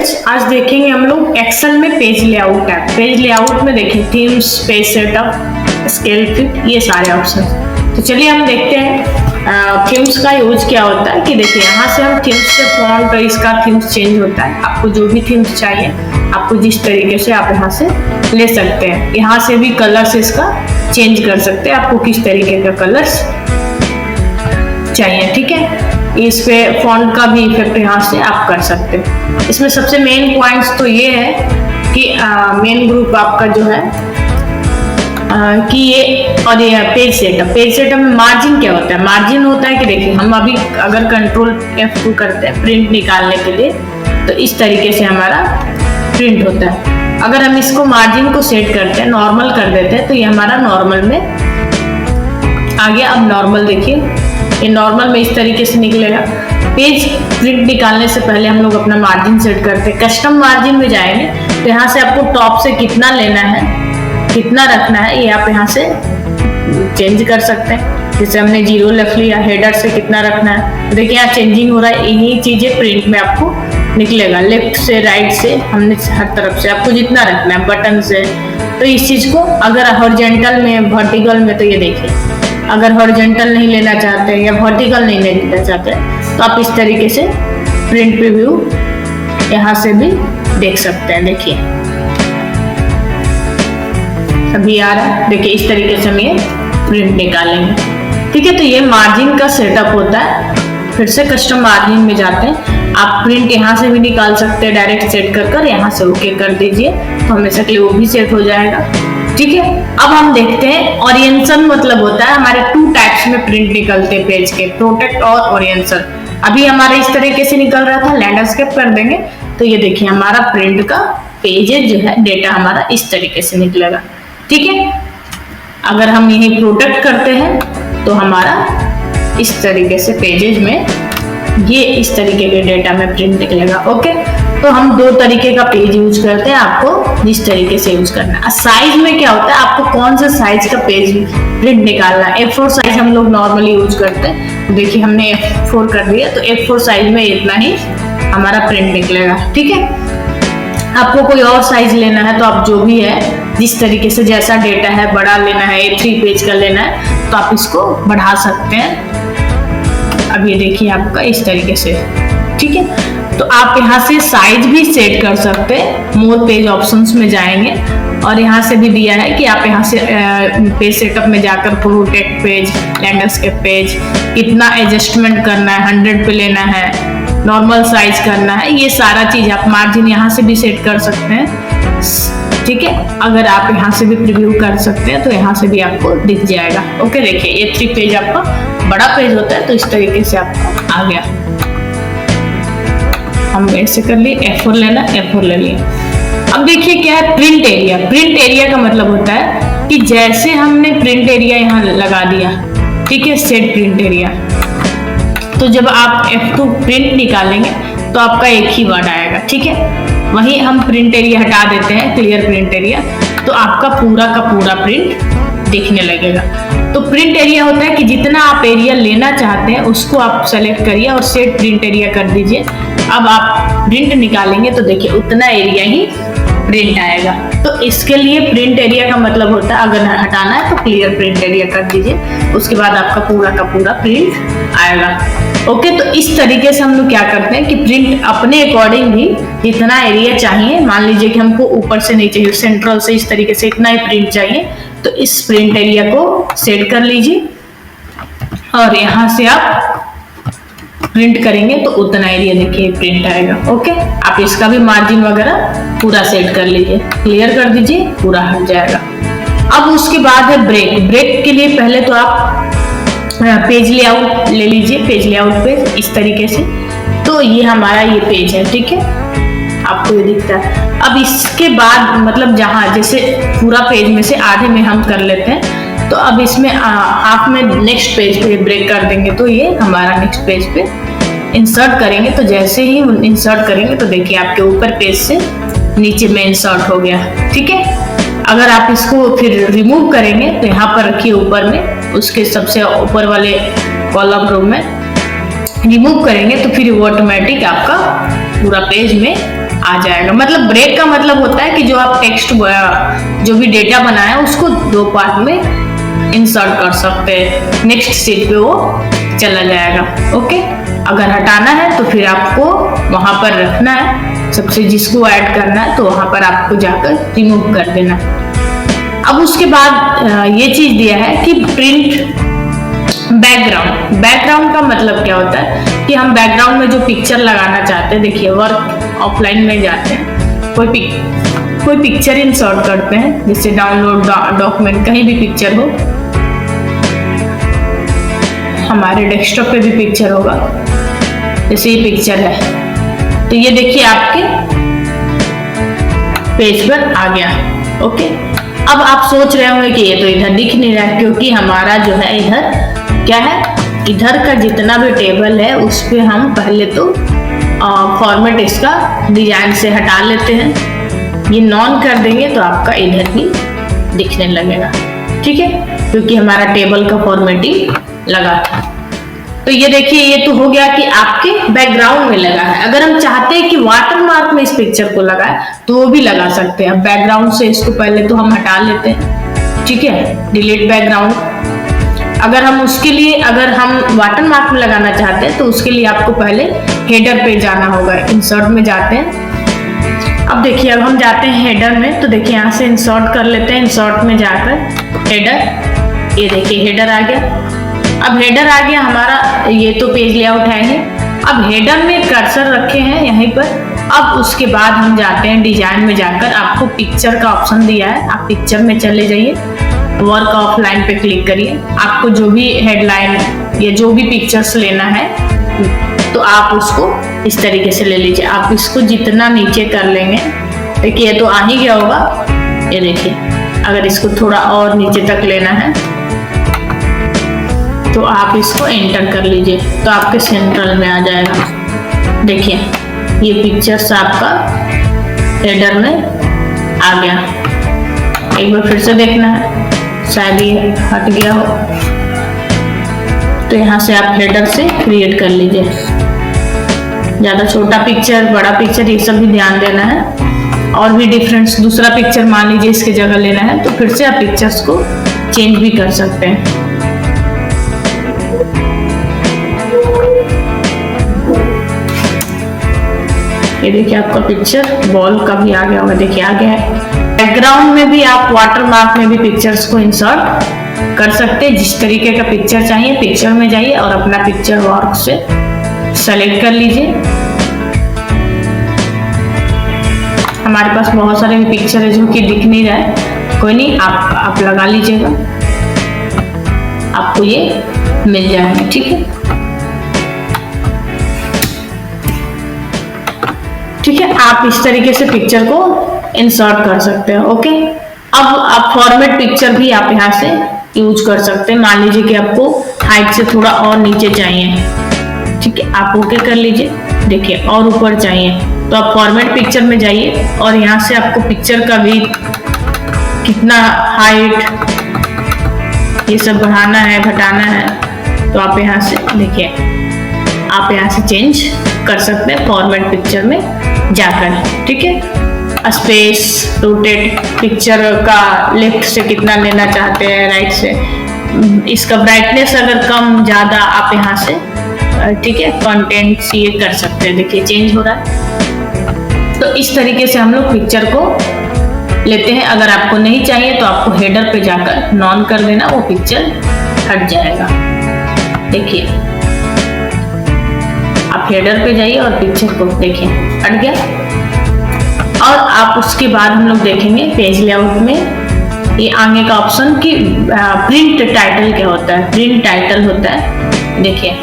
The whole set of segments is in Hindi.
स्टूडेंट्स, आज देखेंगे हम लोग एक्सेल में page layout tab. Page layout में देखें themes, page setup, scale fit, ये सारे ऑप्शन। तो चलिए हम देखते हैं थीम्स का यूज क्या होता है। कि देखिए यहाँ से हम थीम्स से फॉन्ट, इसका थीम्स चेंज होता है। आपको जो भी थीम्स चाहिए, आपको जिस तरीके से आप यहाँ से ले सकते हैं। यहाँ से भी कलर्स इसका चेंज कर सकते हैं, आपको किस तरीके का कलर्स चाहिए। ठीक है, इस पे फॉन्ट का भी इफेक्ट यहाँ से आप कर सकते हैं। इसमें सबसे मेन पॉइंट्स तो ये है कि मेन ग्रुप आपका जो है कि ये, और ये पेज सेटअप में मार्जिन क्या होता है। मार्जिन होता है कि देखिए हम अभी अगर कंट्रोल F2 करते हैं प्रिंट निकालने के लिए, तो इस तरीके से हमारा प्रिंट होता है। अगर हम इसको मार्जिन को सेट करते हैं, नॉर्मल कर देते हैं, तो ये हमारा नॉर्मल में आ गया। अब नॉर्मल देखिए, ये नॉर्मल में इस तरीके से निकलेगा। पेज प्रिंट निकालने से पहले हम लोग अपना मार्जिन सेट करते हैं। कस्टम मार्जिन में जाएंगे तो यहाँ से आपको टॉप से कितना लेना है, कितना रखना है, ये आप यहाँ से चेंज कर सकते हैं। जैसे हमने 0 लिख लिया। हेडर से कितना रखना है, देखिए यहाँ चेंजिंग हो रहा है। यही चीजें प्रिंट में आपको निकलेगा। लेफ्ट से राइट से हमने हर तरफ से आपको जितना रखना है, बटन से। तो इस चीज को अगर हॉरिजॉन्टल में, वर्टिकल में, तो ये देखिए अगर हॉरिजॉन्टल नहीं लेना चाहते या वर्टिकल नहीं लेना चाहते तो आप इस तरीके से प्रिंट प्रीव्यू यहाँ से भी देख सकते हैं। देखिए अभी आ रहा है, देखिए इस तरीके से हम ये प्रिंट निकालेंगे। ठीक है, तो ये मार्जिन का सेटअप होता है। फिर से कस्टम मार्जिन में जाते हैं। आप प्रिंट यहाँ से भी निकाल सकते हैं, डायरेक्ट सेट कर यहाँ से ओके कर दीजिए तो हमेशा के लिए वो भी सेट हो जाएगा। ठीक है, अब हम देखते हैं ओरिएंटेशन मतलब होता है हमारे 2 टाइप्स में प्रिंट निकलते हैं पेज के, प्रोटेक्ट और ओरिएंटेशन। अभी हमारा इस तरीके से निकल रहा था, लैंडस्केप कर देंगे तो ये देखिए हमारा प्रिंट का पेजेज जो है, डेटा हमारा इस तरीके से निकलेगा। ठीक है, अगर हम यही प्रोटेक्ट करते हैं तो हमारा इस तरीके से पेजेज में ये इस तरीके के डेटा में प्रिंट निकलेगा। ओके, तो हम 2 तरीके का पेज यूज करते हैं, आपको जिस तरीके से यूज करना है। साइज में क्या होता है, आपको कौन सा साइज का पेज प्रिंट निकालना है। A4 साइज हम लोग नॉर्मली यूज करते हैं। देखिए हमने F4 कर दिया तो A4 साइज में इतना ही हमारा प्रिंट निकलेगा। ठीक है, आपको कोई और साइज लेना है तो आप जो भी है, जिस तरीके से जैसा डेटा है, बड़ा लेना है, A3 पेज का लेना है तो आप इसको बढ़ा सकते हैं। अब ये देखिए आपका इस तरीके से। ठीक है, तो आप यहाँ से साइज भी सेट कर सकते हैं। मोर पेज ऑप्शंस में जाएंगे और यहाँ से भी दिया है कि आप यहाँ से पेज सेटअप में जाकर प्रोटेक्ट पेज, लैंडस्केप पेज, कितना एडजस्टमेंट करना है, 100 पे लेना है, नॉर्मल साइज करना है, ये सारा चीज आप मार्जिन यहाँ से भी सेट कर सकते हैं। ठीक है, अगर आप यहाँ से भी प्रीव्यू कर सकते हैं तो यहाँ से भी आपको दिख जाएगा। ओके, देखिए A3 पेज आपका बड़ा पेज होता है तो इस तरीके से आपको आ गया। हम ऐसे कर लिए, F4 लेना, F4 ले लिए। अब देखिए क्या है प्रिंट एरिया। प्रिंट एरिया का मतलब होता है कि जैसे हमने प्रिंट एरिया यहाँ लगा दिया, ठीक है, सेट प्रिंट एरिया, तो जब आप F2 प्रिंट निकालेंगे तो आपका एक ही वर्ड आएगा। ठीक है, वहीं हम प्रिंट एरिया हटा देते हैं, क्लियर प्रिंट एरिया, तो आपका पूरा का पूरा प्रिंट दिखने लगेगा। तो प्रिंट एरिया होता है कि जितना आप एरिया लेना चाहते हैं उसको आप सेलेक्ट करिए और सेट प्रिंट एरिया कर दीजिए। अब आप प्रिंट निकालेंगे तो देखिए उतना एरिया ही प्रिंट आएगा। तो इसके लिए प्रिंट एरिया का मतलब होता है अगर हटाना है तो क्लियर प्रिंट एरिया कर दीजिए, उसके बाद आपका पूरा का पूरा प्रिंट आएगा। ओके, तो इस तरीके से हम लोग क्या करते हैं कि प्रिंट अपने अकॉर्डिंग ही जितना एरिया चाहिए, मान लीजिए कि हमको ऊपर से नीचे सेंट्रल से इस तरीके से इतना ही प्रिंट चाहिए, तो इस प्रिंट एरिया को सेट कर लीजिए और यहाँ से आप प्रिंट करेंगे तो उतना एरिया देखिए प्रिंट आएगा। ओके, आप इसका भी मार्जिन वगैरह पूरा सेट कर लीजिए, क्लियर कर दीजिए, पूरा हट जाएगा। अब उसके बाद है ब्रेक। ब्रेक के लिए पहले तो आप पेज लेआउट ले लीजिए। पेज लेआउट पेज इस तरीके से, तो ये हमारा ये पेज है। ठीक है, आपको ये दिखता है। अब इसके बाद मतलब जहां जैसे पूरा पेज में से आधे में हम कर लेते हैं, तो अब इसमें हाफ में नेक्स्ट पेज पे ब्रेक कर देंगे तो ये हमारा नेक्स्ट पेज पे इंसर्ट करेंगे। तो जैसे ही इंसर्ट करेंगे तो देखिए आपके ऊपर पेज से नीचे में इंसर्ट हो गया। ठीक है, अगर आप इसको फिर रिमूव करेंगे तो यहाँ पर रखिए ऊपर में, उसके सबसे ऊपर वाले कॉलम रो में रिमूव करेंगे तो फिर वो ऑटोमेटिक आपका पूरा पेज में आ जाएगा। मतलब ब्रेक का मतलब होता है कि जो आप टेक्स्ट जो भी डेटा बनाया उसको दो पार्ट में इंसर्ट कर सकते हैं, नेक्स्ट शीट पे वो चला जाएगा। ओके, अगर हटाना है तो फिर आपको वहां पर रखना है, सबसे जिसको ऐड करना है तो वहां पर आपको जाकर रिमूव कर देना। अब उसके बाद ये चीज दिया है कि प्रिंट बैकग्राउंड। बैकग्राउंड का मतलब क्या होता है कि हम बैकग्राउंड में जो पिक्चर लगाना चाहते हैं, देखिए वर्क ऑफलाइन में जाते हैं, कोई पिक्चर इंसर्ट करते हैं, जिससे डाउनलोड डॉक्यूमेंट कहीं भी पिक्चर हो, हमारे डेस्कटॉप पे भी पिक्चर होगा, जैसे ये पिक्चर है तो ये देखिए आपके पेज पर आ गया। ओके, अब आप सोच रहे होंगे कि ये तो इधर दिख नहीं रहा है, क्योंकि हमारा जो है इधर क्या है, इधर का जितना भी टेबल है उस पे हम पहले तो फॉर्मेट इसका डिजाइन से हटा लेते हैं। ये नॉन कर देंगे तो आपका इधर भी दिखने लगेगा, ठीक है, क्योंकि हमारा टेबल का फॉर्मेटिंग लगा था। तो ये देखिए, ये तो हो गया कि आपके बैकग्राउंड में लगा है। अगर हम चाहते हैं कि वाटरमार्क में इस पिक्चर को लगाए तो वो भी लगा सकते हैं। बैकग्राउंड से इसको पहले तो हम हटा लेते हैं, ठीक है, डिलीट बैकग्राउंड। अगर हम उसके लिए अगर हम वाटरमार्क में लगाना चाहते हैं तो उसके लिए आपको पहले हेडर पे जाना होगा। इंसर्ट में जाते हैं, अब देखिए अब हम जाते हैं हेडर में, तो देखिए यहाँ से इंसर्ट कर लेते हैं। इंसर्ट में जाकर हेडर, ये देखिए हेडर आ गया। अब हेडर आ गया हमारा, ये तो पेज लेआउट है ही। अब हेडर में कर्सर रखे हैं यहीं पर। अब उसके बाद हम जाते हैं डिजाइन में जाकर, आपको पिक्चर का ऑप्शन दिया है, आप पिक्चर में चले जाइए, वर्क ऑफलाइन पे क्लिक करिए। आपको जो भी हेडलाइन या जो भी पिक्चर्स लेना है तो आप उसको इस तरीके से ले लीजिए। आप इसको जितना नीचे कर लेंगे, देखिए ये तो आ ही गया होगा, ये देखिए। अगर इसको थोड़ा और नीचे तक लेना है तो आप इसको एंटर कर लीजिए, तो आपके सेंट्रल में आ जाएगा। देखिए ये पिक्चर्स आपका हेडर में आ गया। एक बार फिर से देखना है, शायद ये हट गया हो, तो यहाँ से आप हेडर से क्रिएट कर लीजिए। ज़्यादा छोटा पिक्चर, बड़ा पिक्चर, ये सब भी ध्यान देना है। और भी डिफरेंस, दूसरा पिक्चर मान लीजिए इसकी जगह लेना है तो फिर से आप पिक्चर्स को चेंज भी कर सकते हैं। ये देखिए आपका पिक्चर बॉल का भी आ गया होगा, देखिए आ गया है। बैकग्राउंड में भी आप वाटरमार्क में भी पिक्चर्स को इंसर्ट कर सकते हैं। जिस तरीके का पिक्चर चाहिए पिक्चर में जाइए और अपना पिक्चर वर्क से सेलेक्ट कर लीजिए। हमारे पास बहुत सारे पिक्चर है जो कि दिख नहीं रहा है, कोई नहीं, आप लगा लीजिएगा, आपको ये मिल जाएगा, ठीक है। ठीक है, आप इस तरीके से पिक्चर को इंसर्ट कर सकते हैं। ओके, अब आप फॉर्मेट पिक्चर भी आप यहाँ से यूज कर सकते हैं। मान लीजिए कि आपको हाइट से थोड़ा और नीचे चाहिए, ठीक है, आप ओके कर लीजिए। देखिए और ऊपर चाहिए तो आप फॉर्मेट पिक्चर में जाइए और यहाँ से आपको पिक्चर का भी कितना हाइट ये सब बढ़ाना है घटाना है तो आप यहाँ से देखिए, आप यहाँ से चेंज कर सकते हैं फॉर्मेट पिक्चर में जाकर, ठीक है। स्पेस, रोटेट, पिक्चर का लेफ्ट से कितना लेना चाहते हैं, राइट से, इसका ब्राइटनेस अगर कम ज्यादा आप यहाँ से, ठीक है, कंटेंट ये कर सकते हैं। देखिए चेंज हो रहा है। तो इस तरीके से हम लोग पिक्चर को लेते हैं। अगर आपको नहीं चाहिए तो आपको हेडर पे जाकर नॉन कर देना, वो पिक्चर हट जाएगा। देखिए आप हेडर पे जाइए और पिक्चर को देखिए हट गया। और आप उसके बाद हम लोग देखेंगे पेज लेआउट में ये आगे का ऑप्शन कि प्रिंट टाइटल क्या होता है। प्रिंट टाइटल होता है, देखिए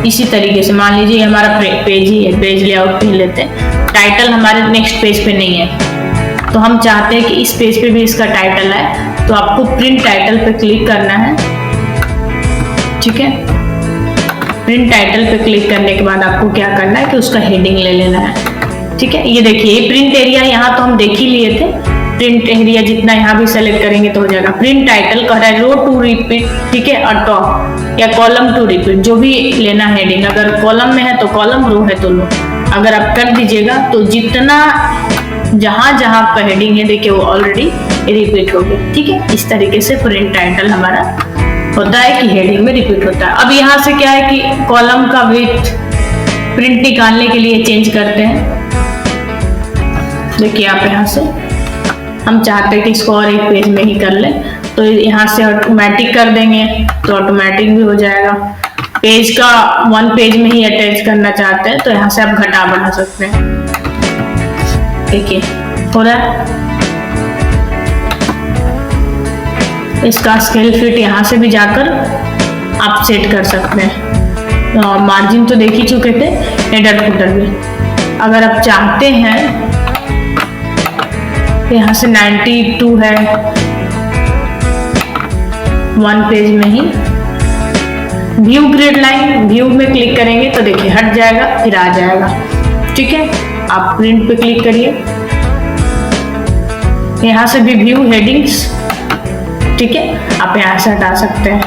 इसी तरीके से, मान लीजिए हमारा पेज ही है, पेज लेआउट पे लेते हैं, टाइटल हमारे नेक्स्ट पेज पे नहीं है तो हम चाहते हैं कि इस पेज पे भी इसका टाइटल है, तो आपको प्रिंट टाइटल पे क्लिक करना है, ठीक है। प्रिंट टाइटल पे क्लिक करने के बाद आपको क्या करना है कि उसका हेडिंग ले लेना है, ठीक है। ये देखिए ये प्रिंट एरिया यहाँ तो हम देख ही लिए थे, प्रिंट एरिया जितना यहाँ भी सेलेक्ट करेंगे तो हो जाएगा। प्रिंट टाइटल कह रहा है रो टू रिपीट, ठीक है, और टॉप या कॉलम टू रिपीट, जो भी लेना हेडिंग, अगर कॉलम में है तो कॉलम, रो है तो रो, अगर आप कर दीजिएगा तो जितना जहां जहां आपका हेडिंग है देखिए वो ऑलरेडी रिपीट हो गया। ठीक है, इस तरीके से प्रिंट टाइटल हमारा होता है कि हेडिंग में रिपीट होता है। अब यहाँ से क्या है कि कॉलम का विड्थ प्रिंट निकालने के लिए चेंज करते हैं। देखिए आप यहाँ से हम चाहते हैं कि इसको और एक पेज में ही कर लें, तो यहाँ से ऑटोमेटिक कर देंगे तो ऑटोमेटिक भी हो जाएगा। पेज का 1 पेज में ही अटैच करना चाहते हैं तो यहाँ से आप घटा बढ़ा सकते हैं। देखिए हो रहा है। इसका स्केल फिट यहाँ से भी जाकर आप सेट कर सकते हैं। और मार्जिन तो देख ही चुके थे, हेडर फुटर भी। अगर आप चाहते हैं यहाँ से 92 है 1 पेज में ही। व्यू ग्रिड लाइन, व्यू में क्लिक करेंगे तो देखिए हट जाएगा फिर आ जाएगा। ठीक है, आप प्रिंट पे क्लिक करिए। यहाँ से भी व्यू हेडिंग्स, ठीक है, आप यहाँ से हटा सकते हैं।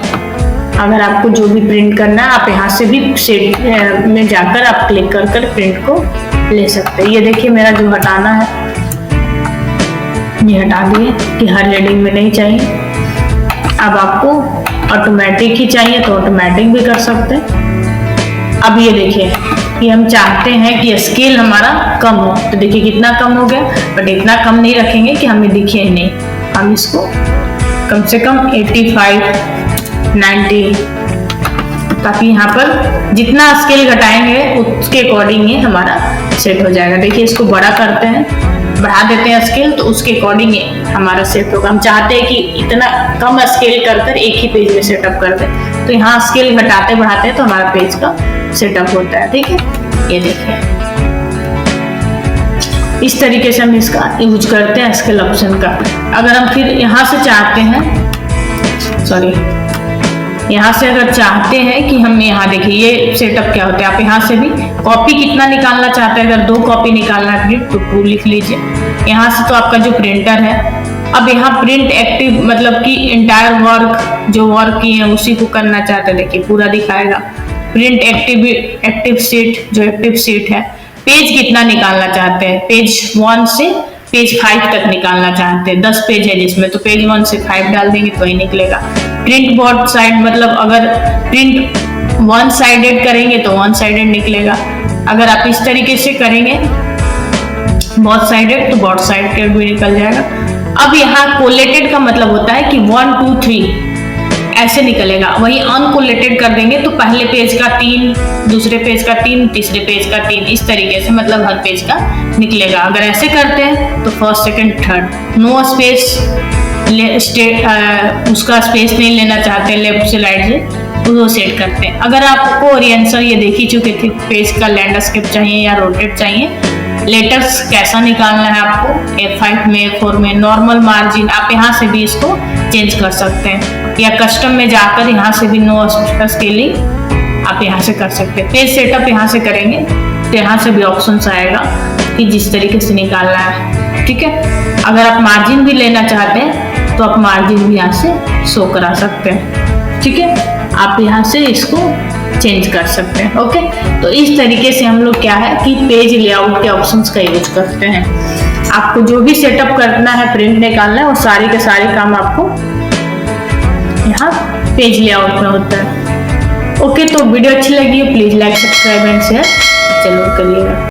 अगर आपको जो भी प्रिंट करना है आप यहाँ से भी सेट में जाकर आप क्लिक कर कर प्रिंट को ले सकते हैं। ये देखिए मेरा जो हटाना है ये हटा दिए कि हर हेडिंग में नहीं चाहिए। अब आपको ऑटोमेटिक ही चाहिए तो ऑटोमेटिक भी कर सकते हैं। अब ये देखिए कि हम चाहते हैं कि स्केल हमारा कम हो, तो देखिए कितना कम हो गया, बट इतना कम नहीं रखेंगे कि हमें दिखे ही नहीं। हम इसको कम से कम 85, 90, ताकि यहाँ पर जितना स्केल घटाएंगे उसके अकॉर्डिंग ही हमारा सेट हो जाएगा। देखिए इसको बड़ा करते हैं, बढ़ा देते हैं स्केल, तो उसके अकॉर्डिंग हमारा सेट होगा। हम चाहते हैं कि इतना कम स्केल कर कर एक ही पेज में सेटअप कर दे, तो यहाँ स्केल घटाते बढ़ाते हैं तो हमारा पेज का सेटअप होता है। ठीक है, ये देखिए इस तरीके से हम इसका यूज करते हैं स्केल ऑप्शन का। अगर हम फिर यहाँ से चाहते हैं, यहाँ से अगर चाहते हैं कि हम यहाँ देखिए ये सेटअप क्या होता है। आप यहाँ से भी कॉपी कितना निकालना चाहते हैं, अगर 2 कॉपी निकालना है तो 2 लिख लीजिए। यहाँ से तो आपका जो प्रिंटर है, अब यहाँ प्रिंट एक्टिव मतलब कि इंटायर वर्क जो वर्क किए हैं उसी को करना चाहते हैं, देखिए पूरा दिखाएगा। प्रिंट एक्टिव सीट जो एक्टिव सीट है, पेज कितना निकालना चाहते हैं, पेज 1 से पेज 5 तक निकालना चाहते हैं। 10 पेज है जिसमें, तो पेज 1 से 5 डाल देंगे तो ही निकलेगा। प्रिंट बोर्ड साइड मतलब अगर प्रिंट 1 साइडेड करेंगे तो 1 साइडेड निकलेगा। अगर आप इस तरीके से करेंगे बोथ साइडेड तो बोथ साइडेड भी निकल जाएगा। अब यहाँ कोलेटेड का मतलब होता है कि 1, 2, 3 ऐसे निकलेगा। वही अनकोलेटेड कर देंगे तो पहले पेज का 3, दूसरे पेज का 3, तीसरे पेज का 3, इस तरीके से मतलब हर पेज का निकलेगा। अगर ऐसे करते हैं तो first, second, third, no space उसका स्पेस नहीं लेना चाहते लेफ्ट से राइट से, वो सेट करते हैं। अगर आपको ओरिएंटल ये देख ही चुके थे, पेज का लैंडस्केप चाहिए या रोटेट चाहिए, लेटर्स कैसा निकालना है आपको, A5 में, A4 में, नॉर्मल मार्जिन आप यहाँ से भी इसको चेंज कर सकते हैं, या कस्टम में जाकर यहाँ से भी नो स्केलिंग आप यहाँ से कर सकते हैं। पेज सेटअप यहाँ से करेंगे तो यहाँ से भी ऑप्शंस आएगा कि जिस तरीके से निकालना है। ठीक है, अगर आप मार्जिन भी लेना चाहते हैं तो आप मार्जिन भी यहाँ से शो करा सकते हैं। ठीक है, आप यहाँ से इसको चेंज कर सकते हैं। ओके, तो इस तरीके से हम लोग क्या है कि पेज लेआउट के ऑप्शंस का यूज करते हैं। आपको जो भी सेटअप करना है, प्रिंट निकालना है, वो सारी के सारी काम आपको यहाँ पेज लेआउट में होता है। ओके, तो वीडियो अच्छी लगी है please like, subscribe and share जरूर करिएगा।